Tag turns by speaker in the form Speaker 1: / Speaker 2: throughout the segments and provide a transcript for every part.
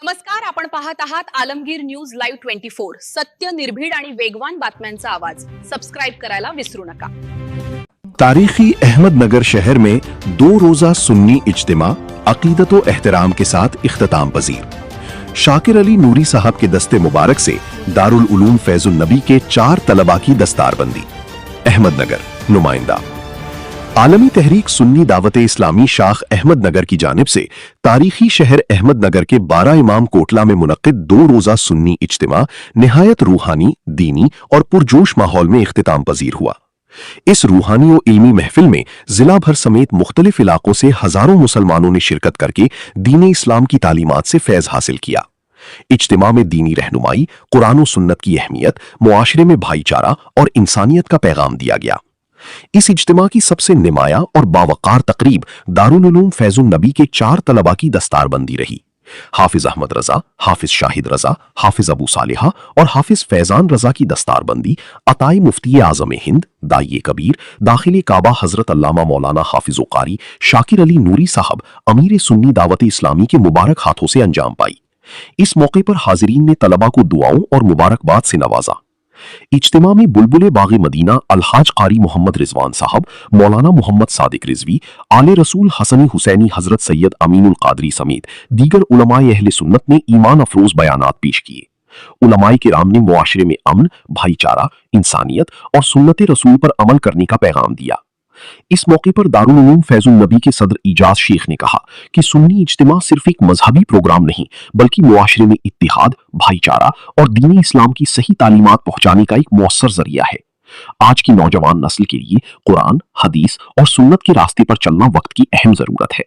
Speaker 1: नमस्कार, आपण पाहत आहात आलमगीर न्यूज लाईव्ह 24। सत्य, निर्भीड आणि वेगवान बातम्यांचा आवाज। सबस्क्राइब करायला विसरू नका।
Speaker 2: तारीखी अहमदनगर शहर में 2 रोजा सुन्नी इज्तिमा अकीदत व एहतराम के साथ इख्तिताम पजीर। शाकिर अली नूरी साहब के दस्ते मुबारक से दारुल उलूम फैजुल नबी के 4 तलबा की दस्तारबंदी। अहमदनगर नुमाइंदा आलमी तहरीक सुन्नी दावत इस्लामी शाख अहमदनगर की जानिब से तारीखी शहर अहमदनगर के 12 इमाम कोटला में मुनक्किद 2 रोजा सुन्नी इज्तिमा निहायत रूहानी, दीनी और पुरजोश माहौल में इख्तिताम पजीर हुआ। इस रूहानी और इल्मी महफिल में जिला भर समेत मुख्तलिफ इलाकों से हजारों मुसलमानों ने शिरकत करके दीन इस्लाम की तालीमात से फैज हासिल किया। इज्तिमा में दीनी रहनुमाई, कुरान और सुन्नत की अहमियत, मुआशरे में भाईचारा और इंसानियत का पैगाम दिया गया। इस इज्तिमा की सबसे निमाया और बावकार तकरीब दारुल उलूम फैजुल नबी के 4 तलबा की दस्तारबंदी रही। हाफिज अहमद रजा, हाफिज शाहिद रजा, हाफिज अबू सालिहा और हाफिज फैजान रजा की दस्तारबंदी अताई मुफ्ती आजम हिंद, दाई कबीर, दाखिल काबा हजरत अल्लामा मौलाना हाफिज कारी शाकिर अली नूरी साहब अमीर सुन्नी दावत इस्लामी के मुबारक हाथों से अंजाम पाई। इस मौके पर हाजिरीन ने तलबा को दुआओं और मुबारकबाद से नवाजा। इज्तिमा में बुलबुले बागी मदीना अलहाज कारी मोहम्मद रिजवान साहब, मौलाना मोहम्मद सादिक रिजवी, आले रसूल हसनी हुसैनी हजरत सैयद अमीनुल कादरी समेत दीगर उलमाए अहले सुन्नत ने ईमान अफरोज बयानात पेश किए। उलमाए किराम ने मुआशरे में अमन, भाईचारा, इंसानियत और सुन्नत रसूल पर अमल करने का पैगाम दिया। इस मौके पर दारुल उलूम फैजुल नबी के सदर इजाज शेख ने कहा कि सुन्नी इज्तिमा सिर्फ एक मजहबी प्रोग्राम नहीं बल्कि मुआशरे में इत्तिहाद, भाईचारा और दीन इस्लाम की सही तालीमात पहुंचाने का एक मौसर जरिया है। आज की नौजवान नस्ल के लिए कुरान, हदीस और सुन्नत के रास्ते पर चलना वक्त की अहम जरूरत है।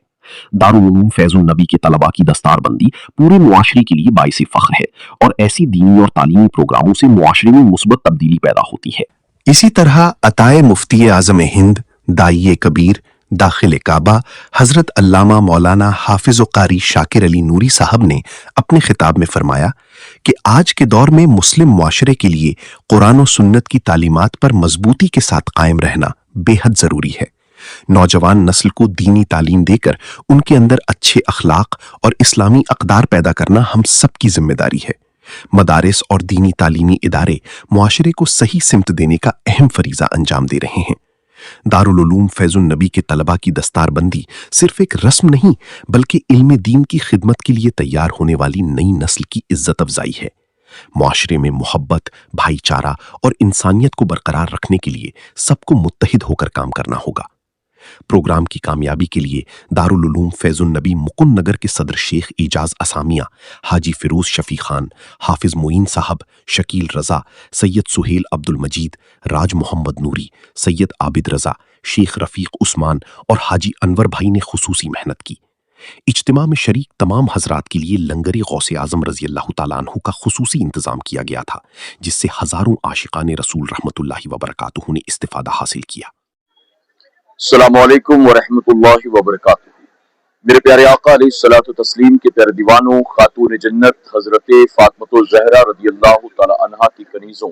Speaker 2: दारुल उलूम फैजुल नबी के तलबा की दस्तारबंदी पूरे मुआशरे के लिए बाइस फख्र है और ऐसी दीनी और तालीमी प्रोग्रामों से मुआशरे में मुस्बत तब्दीली पैदा होती है। इसी तरह अताए मुफ्ती आजम हिंद, दाई कबीर, दाखिल काबा हजरत अल्लामा मौलाना हाफिज कारी शाकिर अली नूरी साहब ने अपने खिताब में फरमाया कि आज के दौर में मुस्लिम मुआशरे के लिए कुरान और सुन्नत की तालीमात पर मजबूती के साथ कायम रहना बेहद जरूरी है। नौजवान नस्ल को दीनी तालीम देकर उनके अंदर अच्छे अखलाक और इस्लामी अक़दार पैदा करना हम सब की जिम्मेदारी है। मदारिस और दीनी तालीमी इदारे मुआशरे को सही सिमत देने का अहम फरीजा अंजाम दे रहे हैं। दारुल उलूम फैजुल नबी के तलबा की दस्तारबंदी सिर्फ एक रस्म नहीं बल्कि इल्म दीन की खिदमत के लिए तैयार होने वाली नई नस्ल की इज्जत अफजाई है। मुआशरे में मोहब्बत, भाईचारा और इंसानियत को बरकरार रखने के लिए सबको मुत्तहिद होकर काम करना होगा। प्रोग्राम की कामयाबी के लिए दारुल उलूम फैजुल नबी मुकुंद नगर के सदर शेख इजाज असामिया, हाजी फिरोज शफी खान, हाफिज मोइन साहब, शकील रजा, सैयद सुहेल अब्दुल मजीद, राज मोहम्मद नूरी, सैयद आबिद रजा, शेख रफीक उस्मान और हाजी अनवर भाई ने खुसूसी मेहनत की। इज्तिमा में शरीक तमाम हजरात के लिए लंगरे गौसे आजम रजी अल्लाह तआला अन्हु का खुसूसी इंतजाम किया गया था, जिससे हजारों आशिकाने रसूल रहमतुल्लाहि व बरकातुहू ने इस्तिफादा हासिल किया।
Speaker 3: अस्सलामुअलैकुम वरहमतुल्लाहि वबरकातुहू। मेरे प्यारे आका अलैहिस्सलातु तस्लीम के प्यारे दीवानों, खातून जन्नत हजरत फातिमा ज़हरा रज़ियल्लाहु तआला अन्हा की कनीज़ों,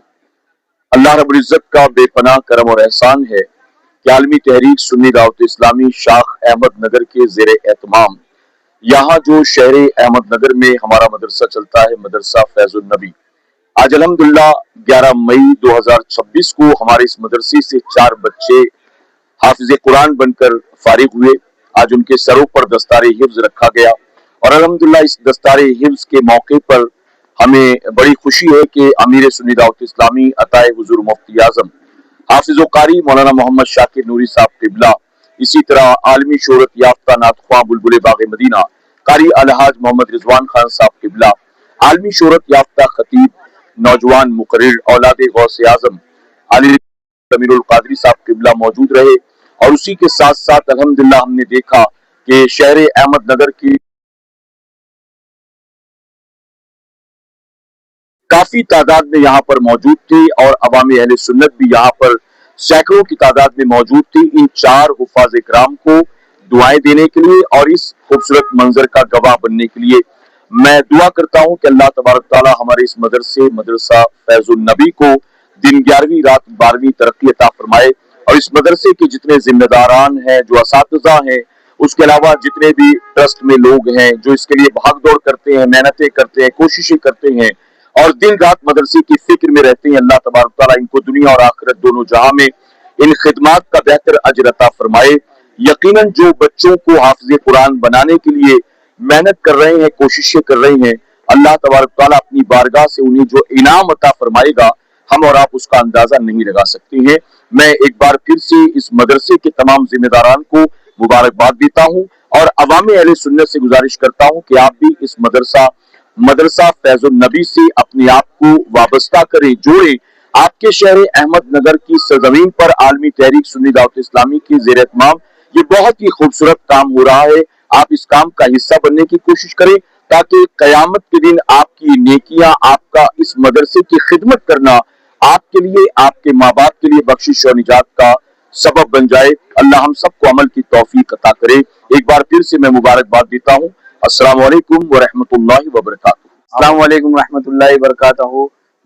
Speaker 3: अल्लाह रब्बुल इज्जत का बेपनाह करम और एहसान है कि आलमी तहरीक सुन्नी दावत इस्लामी शाख अहमदनगर के ज़ेरे एहतमाम यहाँ जो शहर अहमदनगर में हमारा मदरसा चलता है, मदरसा फैजुल नबी, आज अल्हम्दुलिल्लाह 11 मई 2026 को हमारे इस मदरसे से 4 बच्चे हाफिज कुरान बनकर फारिग हुए। आज उनके सरों पर दस्तारे हिफ्ज रखा गया और अल्हम्दुलिल्लाह इस दस्तारे हिफ्ज के मौके पर हमें बड़ी खुशी है कि अमीर सुन्नी दावत इस्लामी अताए हुजूर मुफ्ती आजम हाफिज कारी मौलाना मोहम्मद शाकिर नूरी साहब किबला, इसी तरह आलमी शोहरत याफ्ता नातख्वां बुलबुले बागे मदीना कारी अलहाज मोहम्मद रिजवान खान साहब किबला, आलमी शोहरत याफ्ता खतीब, नौजवान मुकर्रिर औलाद गौसे आजम अली अमीरुल कादरी साहब किबला मौजूद रहे। और उसी के साथ साथ अल्हम्दुलिल्लाह हमने देखा कि शहर अहमदनगर की काफी तादाद में यहाँ पर मौजूद थी और अवामी अहले सुन्नत भी यहाँ पर सैकड़ों की तादाद में मौजूद थी इन 4 हुफ़ाज़ इकराम को दुआएं देने के लिए और इस खूबसूरत मंजर का गवाह बनने के लिए। मैं दुआ करता हूँ कि अल्लाह तबारक तआला हमारे इस मदरसे मदरसा फैजुल नबी को दिन 11वीं रात 12वीं तरक्की अता फरमाए और इस मदरसे के जितने जिम्मेदारान हैं, जो असातिज़ा हैं, اس کے علاوہ جتنے بھی ٹرسٹ میں لوگ ہیں جو اس کے لیے بھاگ دوڑ کرتے ہیں، محنتیں کرتے ہیں، کوششیں کرتے ہیں اور دن رات مدرسے کی فکر میں رہتے ہیں، اللہ تبارک تعالیٰ ان کو دنیا اور آخرت دونوں جہاں میں ان خدمات کا بہتر اجر عطا فرمائے۔ یقیناً جو بچوں کو حافظ قرآن بنانے کے لیے محنت کر رہے ہیں، کوششیں کر رہے ہیں، اللہ تبارک تعالیٰ اپنی بارگاہ سے انہیں جو انعام عطا فرمائے گا ہم اور آپ اس کا اندازہ نہیں لگا سکتے ہیں۔ میں ایک بار پھر سے اس مدرسے کے تمام ذمہ داران کو مبارکباد دیتا ہوں اور عوام اہل سنت سے گزارش کرتا ہوں کہ آپ بھی اس مدرسہ فیض النبی سے اپنے آپ کو وابستہ کریں، جوڑیں۔ آپ کے شہر احمد نگر کی سرزمین پر عالمی تحریک سنی دعوت اسلامی کی زیر اہتمام یہ بہت ہی خوبصورت کام ہو رہا ہے۔ آپ اس کام کا حصہ بننے کی کوشش کریں تاکہ قیامت کے دن آپ کی نیکیاں، آپ کا اس مدرسے کی خدمت کرنا آپ کے لیے، آپ کے ماں باپ کے لیے بخشش اور نجات کا سبب بن جائے۔ اللہ ہم سب کو عمل کی توفیق عطا کرے۔ ایک بار پھر سے میں مبارکباد دیتا ہوں۔ السلام علیکم ورحمۃ اللہ وبرکاتہ۔
Speaker 4: السلام علیکم ورحمۃ اللہ وبرکاتہ۔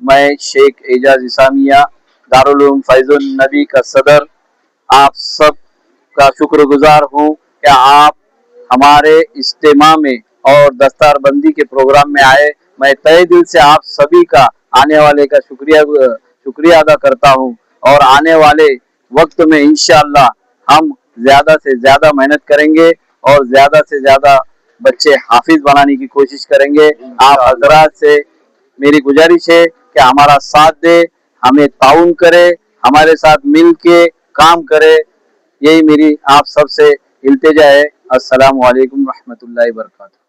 Speaker 4: میں شیخ اعجاز اسامیہ دارالعلوم فیض النبی کا صدر آپ سب کا شکر گزار ہوں کہ آپ ہمارے اجتماع میں اور دستار بندی کے پروگرام میں آئے۔ میں تہہ دل سے آپ سبھی کا آنے والے کا شکریہ ادا کرتا ہوں اور آنے والے وقت میں انشاءاللہ ہم زیادہ سے زیادہ محنت کریں گے اور زیادہ سے زیادہ بچے حافظ بنانے کی کوشش کریں گے۔ آپ حضرات سے میری گزارش ہے کہ ہمارا ساتھ دے، ہمیں تعاون کرے، ہمارے ساتھ مل کے کام کرے، یہی میری آپ سب سے التجا ہے۔ السلام علیکم ورحمۃ اللہ وبرکاتہ۔